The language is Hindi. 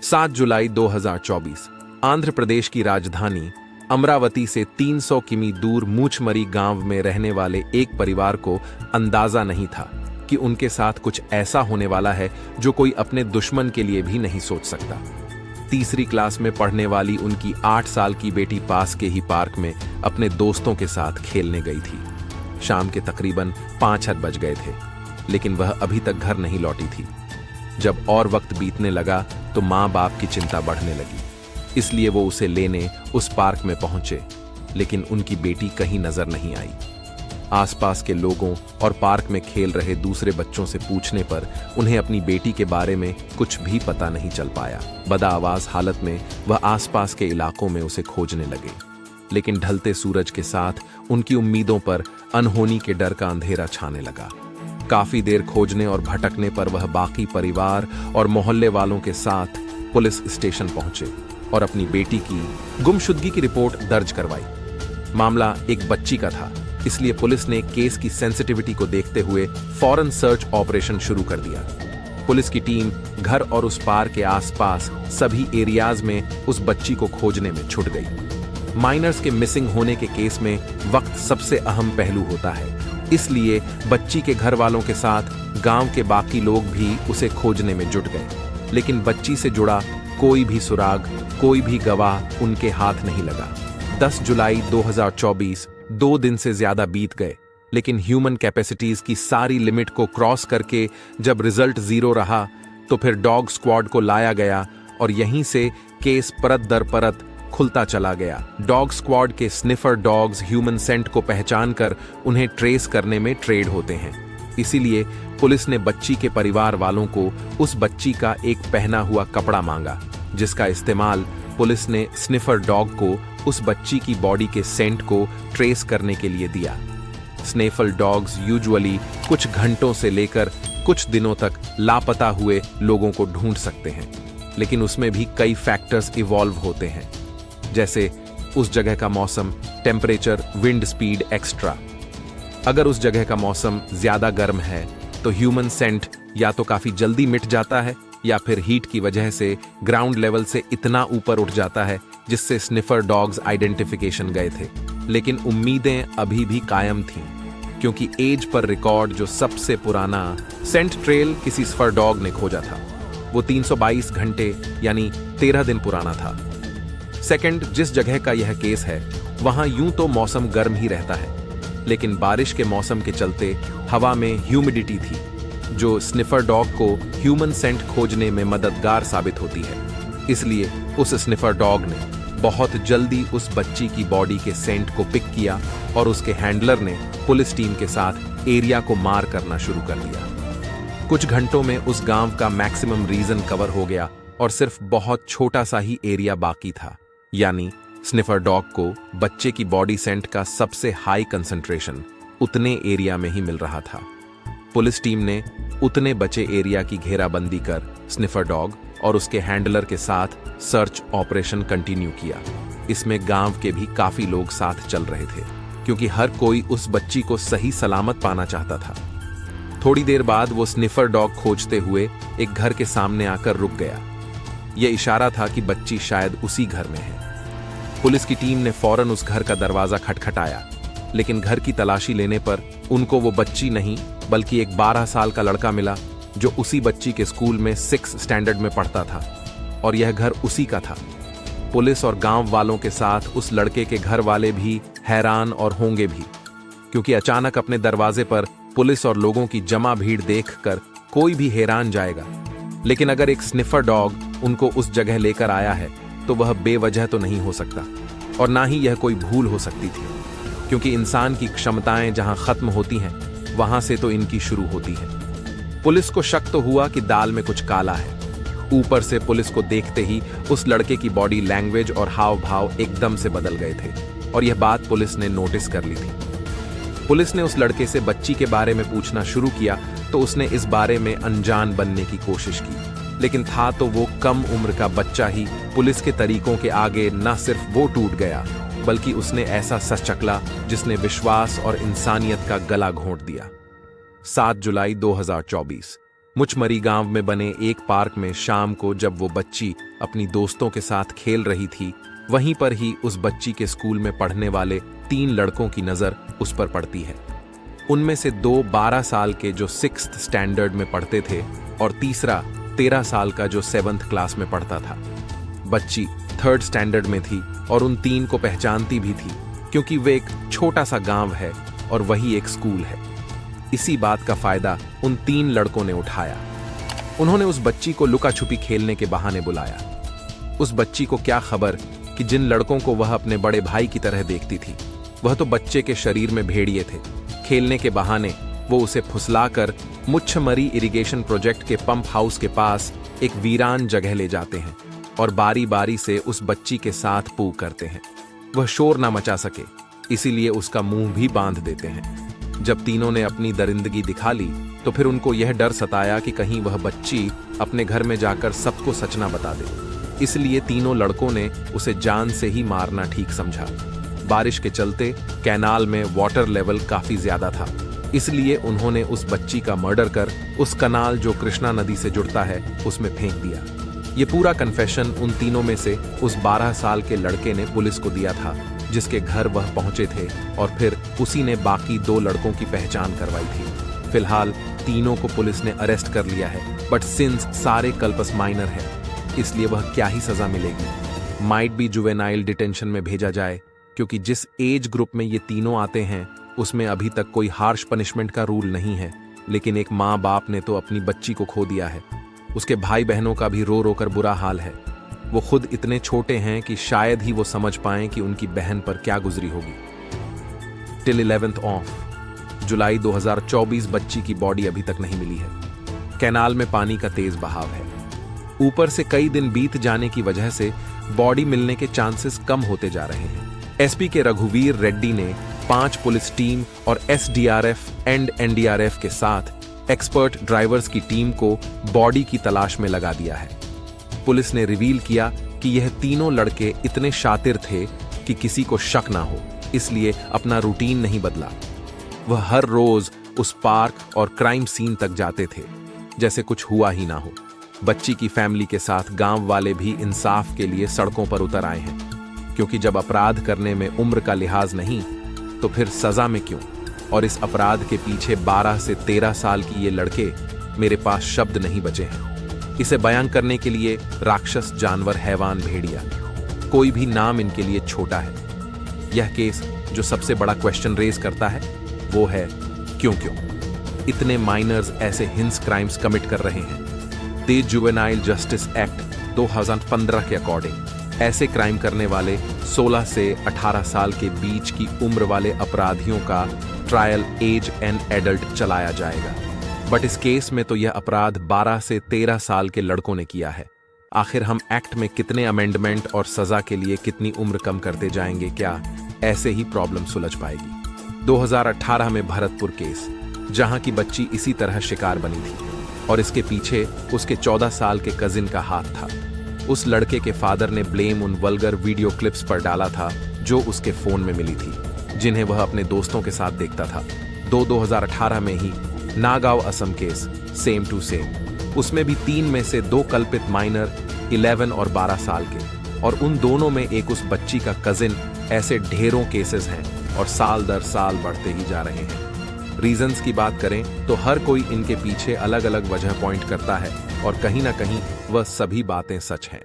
7 जुलाई 2024 आंध्र प्रदेश की राजधानी अमरावती से 300 किमी दूर मूछमरी गांव में रहने वाले एक परिवार को अंदाजा नहीं था कि उनके साथ कुछ ऐसा होने वाला है जो कोई अपने दुश्मन के लिए भी नहीं सोच सकता। तीसरी क्लास में पढ़ने वाली उनकी 8 साल की बेटी पास के ही पार्क में अपने दोस्तों के साथ खेलने गई थी। शाम के तकरीबन 5 बज गए थे, लेकिन वह अभी तक घर नहीं लौटी थी। जब और वक्त बीतने लगा तो माँ बाप की चिंता बढ़ने लगी, इसलिए वो उसे लेने उस पार्क में पहुंचे, लेकिन उनकी बेटी कहीं नजर नहीं आई। आसपास के लोगों और पार्क में खेल रहे दूसरे बच्चों से पूछने पर उन्हें अपनी बेटी के बारे में कुछ भी पता नहीं चल पाया। बदआवाज हालत में वह आसपास के इलाकों में उसे खोजने लगे, लेकिन ढलते सूरज के साथ उनकी उम्मीदों पर अनहोनी के डर का अंधेरा छाने लगा। काफी देर खोजने और भटकने पर वह बाकी परिवार और मोहल्ले वालों के साथ पुलिस स्टेशन पहुंचे और अपनी बेटी की गुमशुदगी की रिपोर्ट दर्ज करवाई। मामला एक बच्ची का था, इसलिए पुलिस ने केस की सेंसिटिविटी को देखते हुए फौरन सर्च ऑपरेशन शुरू कर दिया। पुलिस की टीम घर और उस पार के आसपास सभी एरियाज में उस बच्ची को खोजने में छुट गई। माइनर्स के मिसिंग होने के केस में वक्त सबसे अहम पहलू होता है, इसलिए बच्ची के घर वालों के साथ गांव के बाकी लोग भी उसे खोजने में जुट गए, लेकिन बच्ची से जुड़ा कोई भी सुराग, कोई भी गवाह उनके हाथ नहीं लगा। 10 जुलाई 2024 2 दिन से ज्यादा बीत गए, लेकिन ह्यूमन कैपेसिटीज की सारी लिमिट को क्रॉस करके जब रिजल्ट 0 रहा तो फिर डॉग स्क्वाड को लाया गया और यहीं से केस परत दर परत खुलता चला गया। डॉग स्क्वाड के स्निफर डॉग्स ह्यूमन सेंट को पहचान कर उन्हें ट्रेस करने में ट्रेड होते हैं। इसीलिए पुलिस ने बच्ची के परिवार वालों को उस बच्ची का एक पहना हुआ कपड़ा मांगा, जिसका इस्तेमाल पुलिस ने स्निफर डॉग को उस बच्ची की बॉडी के सेंट को ट्रेस करने के लिए दिया। स्निफर डॉग्स यूजुअली कुछ घंटों से लेकर कुछ दिनों तक लापता हुए लोगों को ढूंढ सकते हैं, लेकिन उसमें भी कई फैक्टर्स इवॉल्व होते हैं, जैसे उस जगह का मौसम, टेम्परेचर, विंड स्पीड एक्स्ट्रा। अगर उस जगह का मौसम ज्यादा गर्म है तो ह्यूमन सेंट या तो काफी जल्दी मिट जाता है या फिर हीट की वजह से ग्राउंड लेवल से इतना ऊपर उठ जाता है जिससे स्निफर डॉग्स आइडेंटिफिकेशन गए थे। लेकिन उम्मीदें अभी भी कायम थीं, क्योंकि एज पर रिकॉर्ड जो सबसे पुराना सेंट ट्रेल किसी स्निफर डॉग ने खोजा था वो 322 घंटे यानी 13 दिन पुराना था। सेकंड, जिस जगह का यह केस है वहां यूं तो मौसम गर्म ही रहता है, लेकिन बारिश के मौसम के चलते हवा में ह्यूमिडिटी थी, जो स्निफर डॉग को ह्यूमन सेंट खोजने में मददगार साबित होती है। इसलिए उस स्निफर डॉग ने बहुत जल्दी उस बच्ची की बॉडी के सेंट को पिक किया और उसके हैंडलर ने पुलिस टीम के साथ एरिया को मार करना शुरू कर दिया। कुछ घंटों में उस गांव का मैक्सिमम रीजन कवर हो गया और सिर्फ बहुत छोटा सा ही एरिया बाकी था, यानी स्निफर डॉग को बच्चे की बॉडी सेंट का सबसे हाई कंसंट्रेशन उतने एरिया में ही मिल रहा था। पुलिस टीम ने उतने बचे एरिया की घेराबंदी कर स्निफर डॉग और उसके हैंडलर के साथ सर्च ऑपरेशन कंटिन्यू किया। इसमें गांव के भी काफी लोग साथ चल रहे थे, क्योंकि हर कोई उस बच्ची को सही सलामत पाना चाहता था। थोड़ी देर बाद वो स्निफर डॉग खोजते हुए एक घर के सामने आकर रुक गया। यह इशारा था कि बच्ची शायद उसी घर में है। पुलिस की टीम ने फौरन उस घर का दरवाजा खटखटाया, लेकिन घर की तलाशी लेने पर उनको वो बच्ची नहीं बल्कि एक 12 साल का लड़का मिला, जो उसी बच्ची के स्कूल में 6 स्टैंडर्ड में पढ़ता था, और यह घर उसी का था। पुलिस और गांव वालों के साथ उस लड़के के घर वाले भी हैरान और होंगे भी, क्योंकि अचानक अपने दरवाजे पर पुलिस और लोगों की जमा भीड़ देखकर कोई भी हैरान जाएगा। लेकिन अगर एक स्निफर डॉग उनको उस जगह लेकर आया है तो वह बेवजह तो नहीं हो सकता, और ना ही यह कोई भूल हो सकती थी, क्योंकि इंसान की क्षमताएं जहां खत्म होती हैं वहां से तो इनकी शुरू होती है। पुलिस को शक तो हुआ कि दाल में कुछ काला है। ऊपर से पुलिस को देखते ही उस लड़के की बॉडी लैंग्वेज और हाव भाव एकदम से बदल गए थे, और यह बात पुलिस ने नोटिस कर ली थी। पुलिस ने उस लड़के से बच्ची के बारे में पूछना शुरू किया तो उसने इस बारे में अनजान बनने की कोशिश की, लेकिन था तो वो कम उम्र का बच्चा ही। पुलिस के तरीकों के आगे न सिर्फ वो टूट गया, बल्कि उसने ऐसा सच चकला जिसने विश्वास और इंसानियत का गला घोंट दिया। 7 जुलाई 2024 मुचमरी गांव में बने एक पार्क में शाम को जब वो बच्ची अपनी दोस्तों के साथ खेल रही थी, वहीं पर ही उस बच्ची के स्कूल में पढ़ने वाले 3 लड़कों की नजर उस पर पड़ती है। उनमें से 2 12 साल के जो 6th स्टैंडर्ड में पढ़ते थे और तीसरा 13 साल का जो 7th क्लास में पढ़ता था। बच्ची 3rd स्टैंडर्ड में थी और उन 3 को पहचानती भी थी, क्योंकि वे एक छोटा सा गांव है और वही एक स्कूल है। इसी बात का फायदा उन 3 लड़कों ने उठाया। उन्होंने उस बच्ची को लुका छुपी खेलने के बहाने बुलाया। उस बच्ची को क्या खबर कि जिन लड़कों को वह अपने बड़े भाई की तरह देखती थी, वह तो बच्चे के शरीर में भेड़िए थे। खेलने के बहाने वो उसे फुसलाकर मुच्छमरी इरिगेशन प्रोजेक्ट के पंप हाउस के पास एक वीरान जगह ले जाते हैं और बारी बारी से उस बच्ची के साथ पू करते हैं। वह शोर ना मचा सके, इसीलिए उसका मुंह भी बांध देते हैं। जब तीनों ने अपनी दरिंदगी दिखा ली तो फिर उनको यह डर सताया कि कहीं वह बच्ची अपने घर में जाकर सबको सच ना बता दे। इसलिए तीनों लड़कों ने उसे जान से ही मारना ठीक समझा। बारिश के चलते कैनाल में वाटर लेवल काफी ज्यादा था, इसलिए उन्होंने उस बच्ची का मर्डर कर उस कनाल जो कृष्णा नदी से जुड़ता है उसमें फेंक दिया। ये पूरा कन्फेशन उन तीनों में से उस 12 साल के लड़के ने पुलिस को दिया था, जिसके घर वह पहुंचे थे, और फिर उसी ने बाकी 2 लड़कों की पहचान करवाई थी। फिलहाल तीनों को पुलिस ने अरेस्ट कर लिया है, बट सिंस सारे कल्पस माइनर है, इसलिए वह क्या ही सजा मिलेगी। माइट भी जुवेनाइल डिटेंशन में भेजा जाए, क्योंकि जिस एज ग्रुप में ये तीनों आते हैं उसमें अभी तक कोई हार्श पनिशमेंट का रूल नहीं है। लेकिन एक माँ बाप ने तो अपनी बच्ची को खो दिया है, उसके भाई बहनों का भी रो रो कर बुरा हाल है। वो खुद इतने छोटे हैं कि शायद ही वो समझ पाएं कि उनकी बहन पर क्या गुजरी होगी। टिल 11th ऑफ जुलाई 2024 बच्ची की बॉडी अभी तक नहीं मिली है। कैनाल में पानी का तेज बहाव है। ऊपर से कई दिन बीत जाने की वजह से बॉडी मिलने के चांसेस कम होते जा रहे हैं। एसपी के रघुवीर रेड्डी ने 5 पुलिस टीम और एसडीआरएफ एंड एनडीआरएफ के साथ एक्सपर्ट ड्राइवर्स की टीम को बॉडी की तलाश में लगा दिया है। पुलिस ने रिवील किया कि यह तीनों लड़के इतने शातिर थे कि किसी को शक ना हो, इसलिए अपना रूटीन नहीं बदला। वह हर रोज उस पार्क और क्राइम सीन तक जाते थे जैसे कुछ हुआ ही ना हो। बच्ची की फैमिली के साथ गांव वाले भी इंसाफ के लिए सड़कों पर उतर आए हैं, क्योंकि जब अपराध करने में उम्र का लिहाज नहीं तो फिर सजा में क्यों। और इस अपराध के पीछे 12 से 13 साल की ये लड़के, मेरे पास शब्द नहीं बचे हैं इसे बयां करने के लिए। राक्षस, जानवर, हैवान, भेड़िया, कोई भी नाम इनके लिए छोटा है। यह केस जो सबसे बड़ा क्वेश्चन रेज करता है वो है क्यों इतने माइनर्स ऐसे हिंस क्राइम्स कमिट कर रहे हैं। द जुवेनाइल जस्टिस एक्ट 2015 के अकॉर्डिंग ऐसे क्राइम करने वाले 16 से 18 साल के बीच की उम्र वाले अपराधियों का ट्रायल एज एंड एडल्ट चलाया जाएगा। बट इस केस में तो यह अपराध 12 से 13 साल के लड़कों ने किया है। आखिर हम एक्ट में कितने अमेंडमेंट और सजा के लिए कितनी उम्र कम करते जाएंगे, क्या ऐसे ही प्रॉब्लम सुलझ पाएगी। 2018 में भरतपुर केस, जहां की बच्ची इसी तरह शिकार बनी थी और इसके पीछे उसके 14 साल के कजिन का हाथ था। उस लड़के के फादर ने ब्लेम उन वल्गर वीडियो क्लिप्स पर डाला था जो उसके फोन में मिली थी, जिन्हें वह अपने दोस्तों के साथ देखता था। 2018 में ही Nagaon Assam case, same to same, उसमें भी 3 में से 2 कल्पित माइनर 11 और 12 साल के, और उन दोनों में एक उस बच्ची का कजिन। ऐसे ढेरों केसेस हैं और साल दर साल बढ़ते ही जा रहे हैं। रीजंस की बात करें तो हर कोई इनके पीछे अलग अलग वजह पॉइंट करता है और कहीं ना कहीं वह सभी बातें सच हैं।